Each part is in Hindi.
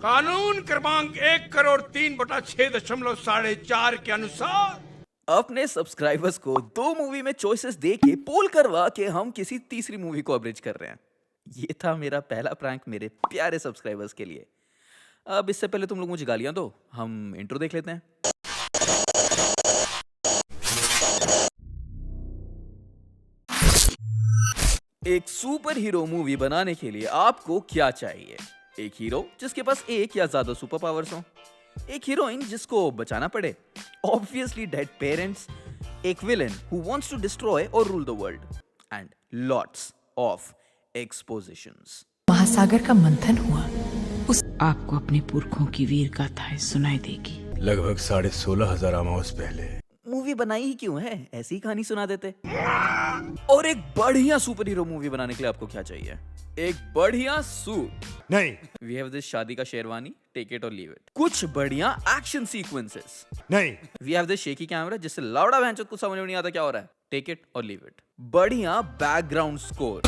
कानून क्रमांक 1,03,6.4 के अनुसार अपने सब्सक्राइबर्स को 2 मूवी में चॉइसेस दे के पोल करवा के हम किसी तीसरी मूवी को अब्रिज कर रहे हैं। ये था मेरा पहला प्रैंक मेरे प्यारे सब्सक्राइबर्स के लिए। अब इससे पहले तुम लोग मुझे गालियां दो, हम इंट्रो देख लेते हैं। एक सुपर हीरो मूवी बनाने के लिए आपको क्या चाहिए? एक हीरो जिसके पास एक या ज्यादा सुपर पावर्स हो, एक हीरोइन जिसको बचाना पड़े, ऑब्वियसली डेड पेरेंट्स, एक villain who wants to destroy और rule the world, and lots of expositions. महासागर का मंथन हुआ, आपको अपने पुरखों की वीर गाथाएं सुनाई देगी। लगभग 16,500 अमावस पहले। मूवी बनाई ही क्यों है, ऐसी ही कहानी सुना देते। और एक बढ़िया सुपर हीरो मूवी बनाने के लिए आपको क्या चाहिए? एक बढ़िया सूट। नहीं। वी हैव दिस शादी का शेरवानी, टेक इट और लीव इट। कुछ बढ़िया एक्शन सीक्वेंसेस। नहीं। We have this shaky camera जिससे लौड़ा बहनचोद को समझ में नहीं आता क्या हो रहा है, टेक इट और लीव इट। बढ़िया बैकग्राउंड स्कोर।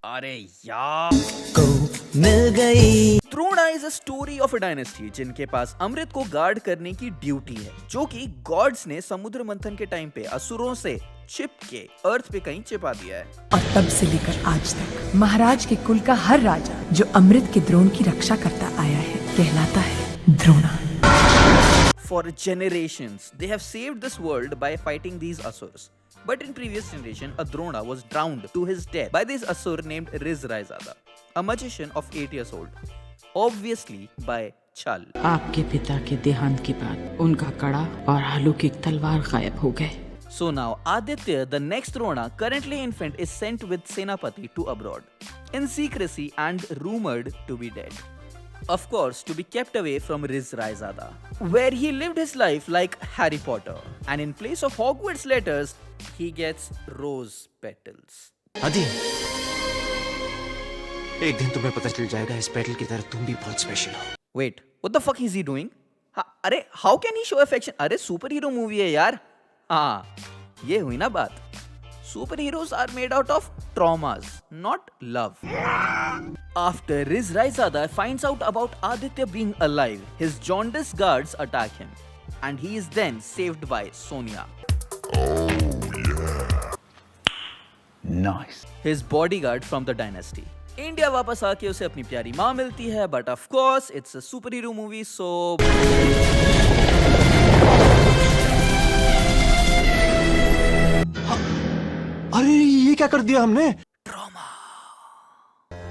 अरे यार को मिल गई। Drona is a story of a dynasty जिनके पास अमृत को गार्ड करने की ड्यूटी है, जो कि गॉड्स ने समुद्र मंथन के टाइम पे असुरों से छिप के अर्थ पे कहीं छिपा दिया है। और तब से लेकर आज तक महाराज के कुल का हर राजा जो अमृत के द्रोण की रक्षा करता आया है कहलाता है Drona. For generations, they have saved this world by fighting these asurs. But in previous generation, a Drona was drowned to his death by this asur named Riz Raizada, a magician of 8 years old, obviously by Chal. आपके पिता के देहांत के बाद उनका कड़ा और अलौकिक तलवार गायब हो गए। So now Aditya, the next Drona, currently infant, is sent with Senapati to abroad, in secrecy and rumored to be dead. Of course, to be kept away from Riz Raizada, where he lived his life like Harry Potter, and in place of Hogwarts letters, he gets rose petals. आदि, एक दिन तुम्हें पता चल जाएगा इस पेटल की तरह तुम भी बहुत स्पेशल हो। Wait, what the fuck is he doing? अरे how can he show affection? अरे सुपर हीरो मूवी है यार। हाँ, ये हुई ना बात। Super heroes are made out of traumas, not love. After Riz Raizada finds out about Aditya being alive, his jaundiced guards attack him, and he is then saved by Sonia. Oh yeah. Nice. His bodyguard from the dynasty. India वापस आके उसे अपनी प्यारी माँ मिलती है, but of course it's a super hero movie, so अरे ये क्या कर दिया हमने? ट्रॉमा।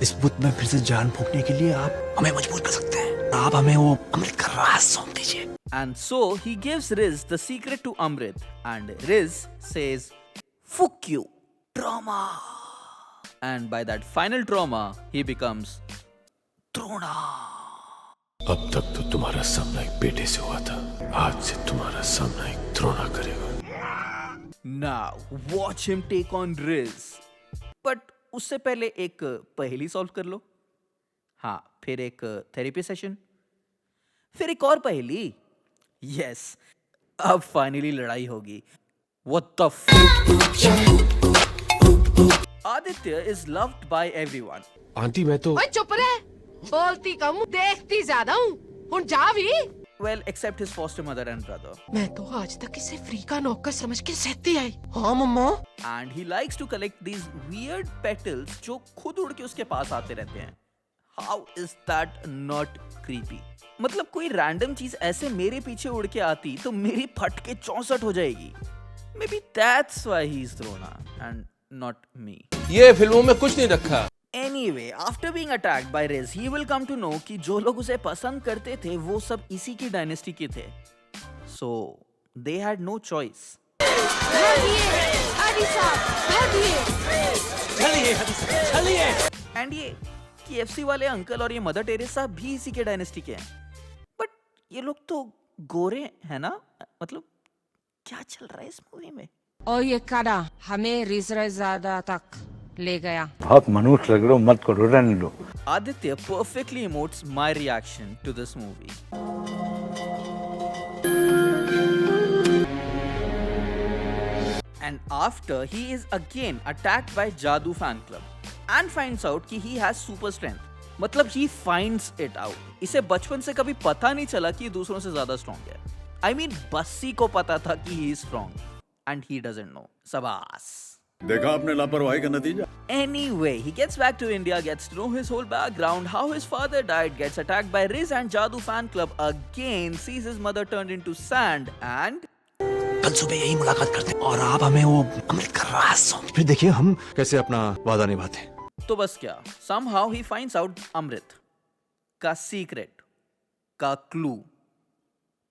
इस बुत में फिर से जान फूंकने के लिए आप हमें मजबूर कर सकते हैं। आप हमें वो अमृत का राज सौंप दीजिए। And so he gives Riz the secret to Amrit, and Riz says, "Fuck you, trauma." And by that final trauma, he becomes Drona. अब तक तो तुम्हारा सामना एक बेटे से हुआ था, आज से तुम्हारा सामना एक द्रोणा करेगा। Now watch him take on Riz. But उससे पहले एक पहेली सॉल्व कर लो। हाँ, फिर एक थेरेपी सेशन, फिर एक और पहेली। Yes, अब फाइनली लड़ाई होगी। What the fuck? Aditya is loved by everyone. Aunty मैं तो ओए चुप रह, बोलती कम देखती ज्यादा हूँ। हुन जा भी। Well, except his foster mother and brother. मैं तो आज तक इसे फ्री का नौकर समझ के सहती आई। हाँ मम्मा। And he likes to collect these weird petals जो खुद उड़ के उसके पास आते रहते हैं। How is that not creepy? मतलब कोई रैंडम चीज ऐसे मेरे पीछे उड़ के आती तो मेरी फट के 64 हो जाएगी। Maybe that's why he's Drona and not me. ये फिल्मों में कुछ नहीं रखा। Anyway, after being attacked by Riz, he will come to know कि जो लोग उसे पसंद करते थे वो सब इसी की डायनेस्टी के थे. So they had no choice. And ये KFC वाले अंकल और ये मदर टेरेसा भी इसी के डायनेस्टी के हैं. But ये लोग तो गोरे हैं ना? मतलब क्या चल रहा है इस मूवी में? और ये काड़ा हमें रिज राइज़ादा तक ले गया। बहुत मनुष्य लग रहे हो, मत करो, रहने दो। Aditya perfectly emotes my reaction to this movie. And after he is again attacked by Jadoo fan club and finds out कि he has super strength. मतलब he finds it out. इसे बचपन से कभी पता नहीं चला कि दूसरों से ज्यादा स्ट्रॉन्ग है. I mean बस्सी को पता था कि he is strong and he doesn't know. Sabas. देखा आपने लापरवाही का नतीजा. Anyway, he gets back to India, gets to know his whole background, how his father died, gets attacked by Riz and Jadoo fan club again, sees his mother turned into sand and कल सुबह यही मुलाकात करते हैं और आप हमें वो अमृत का राज सौंप. फिर देखिए हम कैसे अपना वादा निभाते हैं. तो बस क्या, somehow he finds out अमृत का सीक्रेट का क्लू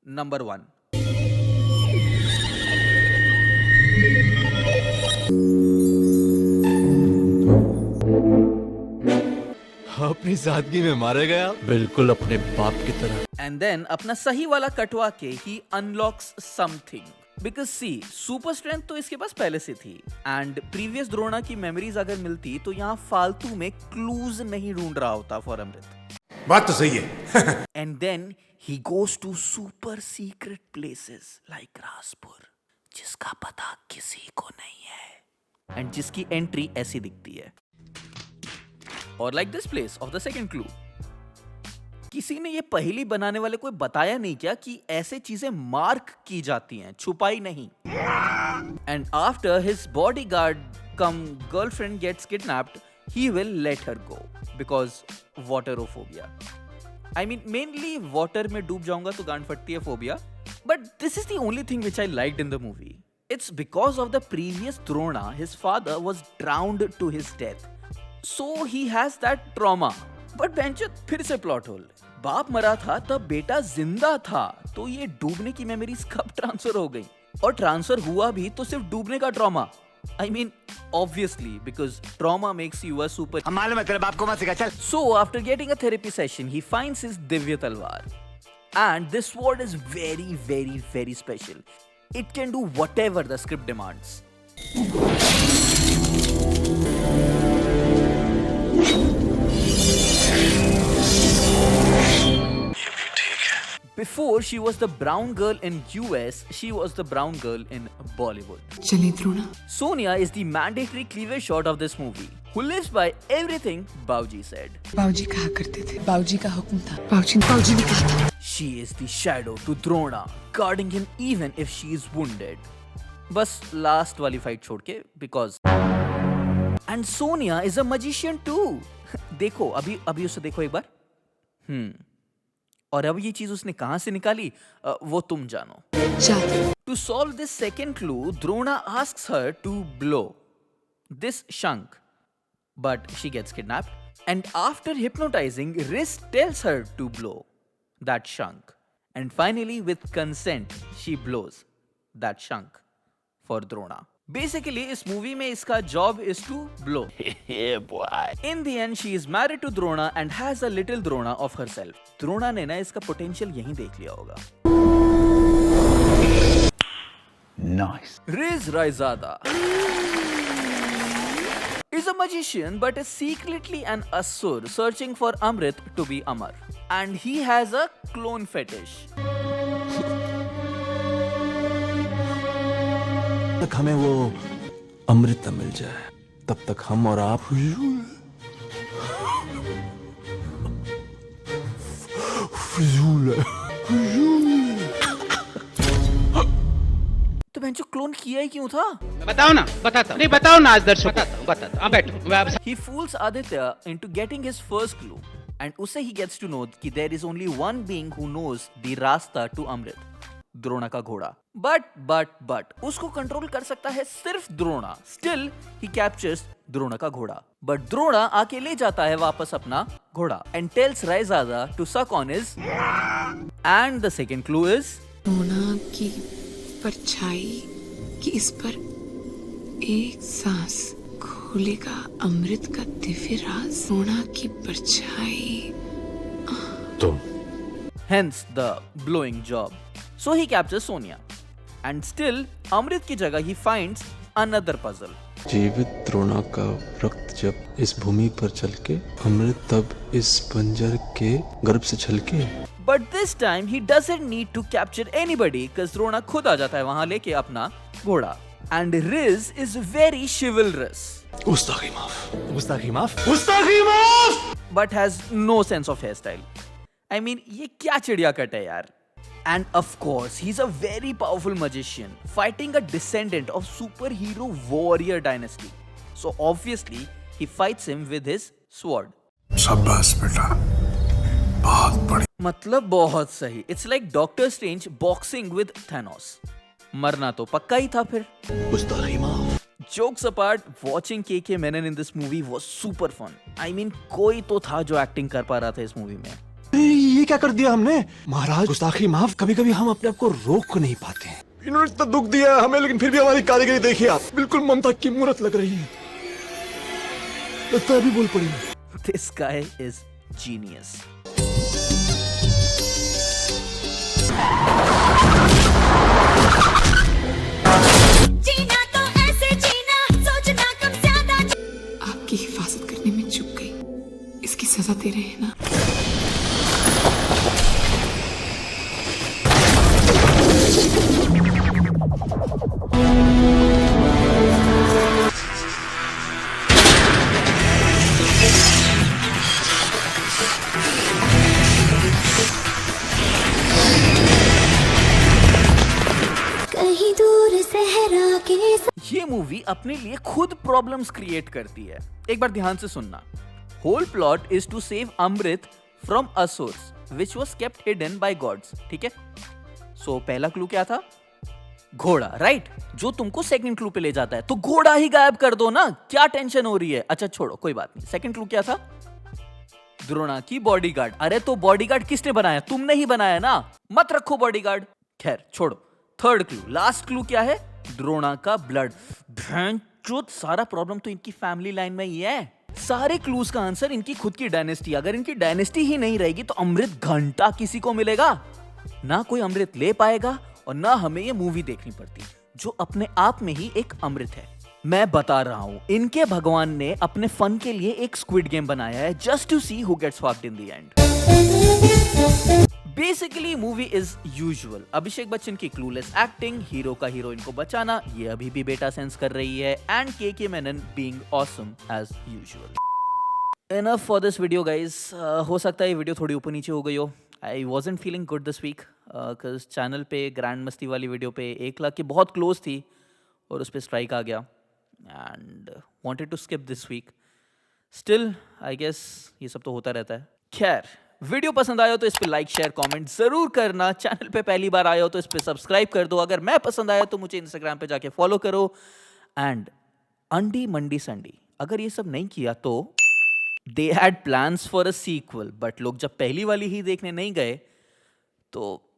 नंबर 1. अपनी सादगी में मारे गया, बिल्कुल अपने बाप की तरह. एंड देन अपना सही वाला कटवा के ही unlocks something. Because see super strength तो इसके पास पहले से थी एंड प्रीवियस द्रोणा की मेमोरीज अगर मिलती तो यहाँ फालतू में क्लूज नहीं ढूंढ रहा होता फॉर अमृत. बात तो सही है. And then he goes to super secret places like Rajpur, जिसका पता किसी को नहीं है एंड जिसकी एंट्री ऐसी दिखती है. और like this place of the second clue, किसी ने ये पहेली बनाने वाले को बताया नहीं क्या कि ऐसे चीजें मार्क की जाती हैं, छुपाई नहीं. And after his bodyguard come girlfriend gets kidnapped, he will let her go because waterophobia. I mean mainly water में डूब जाऊंगा तो गांड फटती है phobia. But this is the only thing which I liked in the movie. It's because of the previous Drona his father was drowned to his death, so he has that trauma. But बेंचत फिर से प्लॉट होल. बाप मरा था तब बेटा जिंदा था, तो ये डूबने की मेमोरीज कब ट्रांसफर हो गई? और ट्रांसफर हुआ भी तो सिर्फ डूबने का trauma. I mean obviously because trauma makes you a super. मालूम है तेरे बाप को मत सिखा चल. So after getting a therapy session, he finds his Divya Talwar, and this sword is very very very special. It can do whatever the script demands. Before she was the brown girl in US, she was the brown girl in Bollywood. चले Drona. Sonia is the mandatory cleavage shot of this movie, who lives by everything Bauji said. बाबूजी कहा करते थे, बाबूजी का हुक्म था, बाबूजी ने कहा था. She is the shadow to Drona, guarding him even if she is wounded. बस last वाली fight छोड़ के, because and Sonia is a magician too. देखो अभी उसे देखो एक बार. और अब ये चीज उसने कहां से निकाली वो तुम जानो. To solve this second clue, Drona asks her to blow this shank, but she gets kidnapped. And after hypnotizing, Riz tells her to blow that shank. And finally, with consent, she blows that shank for Drona. Basically, इस मूवी में इसका job is to blow. Yeah, boy. In the end, she is married to Drona and has a little Drona of herself. Drona ने ना इसका potential यहीं देख लिया होगा. Nice. Riz Raizada is a magician but is secretly an asur searching for Amrit to be Amar. And he has a clone fetish. तक हमें वो अमृत न मिल जाए तब तक हम और आप तो बेंचो क्लोन किया ही क्यों था? बताओ ना, बताता नहीं, बताओ ना आज दर्शकों को, बताता. हाँ बैठो. He fools Aditya into getting his first clue, and उससे he gets to know कि there is only one being who knows the रास्ता to Amrit, द्रोणा का घोड़ा. But उसको कंट्रोल कर सकता है सिर्फ Drona. Still he captures Drona का घोड़ा. But द्रोणा आके ले जाता है वापस अपना घोड़ा and tells Raizada to suck on his. And the second clue is Drona की परछाई कि इस पर एक सांस खोलेगा अमृत का दिव्य राज. द्रोणा की परछाई. तुम. Hence the blowing job. So he captures Sonia. And still, Amrit की जगह he finds another puzzle. जीवित द्रोणा का रक्त जब इस भूमि पर छलके, अमृत तब इस बंजर के गर्भ से छलके. But this time he doesn't need to capture anybody because Drona खुद आ जाता है वहां लेके अपना घोड़ा. And Riz is very chivalrous, गुस्ताखी माफ, गुस्ताखी माफ, गुस्ताखी माफ। but has no sense of hairstyle. I mean, ये क्या चिड़िया कट है यार? And of course, he's a very powerful magician fighting a descendant of superhero warrior dynasty. So obviously, he fights him with his sword. शाबाश बेटा, बहुत बड़ी। मतलब बहुत सही. It's like Doctor Strange boxing with Thanos. मरना तो पक्का ही था फिर. गुस्ताखी माफ। Jokes apart, watching KK Menon in this movie was super fun. I mean, कोई तो था जो एक्टिंग कर पा रहा था इस मूवी में. ये क्या कर दिया हमने? महाराज गुस्ताखी माफ। कभी कभी हम अपने आप को रोक नहीं पाते हैं। इन्होंने इतना दुख दिया हमें, लेकिन फिर भी हमारी कारीगरी देखिए आप, बिल्कुल ममता की मूरत लग रही है। लगता है अभी बोल पड़ी। This guy is genius. जीना तो ऐसे जीना, सोचना कम ज्यादा। आपकी हिफाजत करने में चूक गई, इसकी सजा दे रहे हैं ना। कहीं दूर सहरा के ये मूवी अपने लिए खुद प्रॉब्लम्स क्रिएट करती है. एक बार ध्यान से सुनना. Whole plot is to save amrit from asurs which was kept hidden by gods. ठीक है. सो पहला क्लू क्या था? घोड़ा. राइट. जो तुमको सेकंड क्लू पे ले जाता है. तो घोड़ा ही गायब कर दो ना, क्या टेंशन हो रही है? अच्छा छोड़ो, कोई बात नहीं. सेकंड क्लू क्या था? द्रोणा की बॉडीगार्ड. अरे तो बॉडीगार्ड किसने बनाया? तुमने ही बनाया ना, मत रखो बॉडीगार्ड. खैर छोड़ो. थर्ड क्लू, लास्ट क्लू क्या है? द्रोणा का ब्लड. भैंचोद, सारा प्रॉब्लम तो इनकी फैमिली लाइन में ही है. सारे क्लूज का आंसर इनकी खुद की डायनेस्टी. अगर इनकी डायनेस्टी ही नहीं रहेगी तो अमृत घंटा किसी को मिलेगा ना, कोई अमृत ले पाएगा और ना हमें ये मूवी देखनी पड़ती, जो अपने आप में ही एक अमृत है. मैं बता रहा हूं, इनके भगवान ने अपने फन के लिए एक स्क्विड गेम बनाया है just to see who gets fucked in the end. Basically movie is usual. Abhishek Bachchan की क्लूलेस एक्टिंग, हीरो का हीरोइन को बचाना, ये अभी भी बेटा सेंस कर रही है, and KK Menon being awesome as usual. Enough for this video guys. हो सकता है ये वीडियो थोड़ी ऊपर नीचे हो गई हो. I wasn't feeling good this week because channel पे ग्रैंड मस्ती वाली वीडियो पे 1 लाख की बहुत क्लोज थी और उस पर स्ट्राइक आ गया and wanted to skip this week. Still, I guess ये सब तो होता रहता है. खैर, वीडियो पसंद आया तो इस पे लाइक शेयर कमेंट जरूर करना. चैनल पे पहली बार आए हो तो इस पे सब्सक्राइब कर दो. अगर मैं पसंद आया तो मुझे इंस्टाग्राम पे जाके फॉलो करो. एंड अंडी मंडी संडी, अगर ये सब नहीं किया तो they had plans for a sequel, but लोग जब पहली वाली ही देखने नहीं गए तो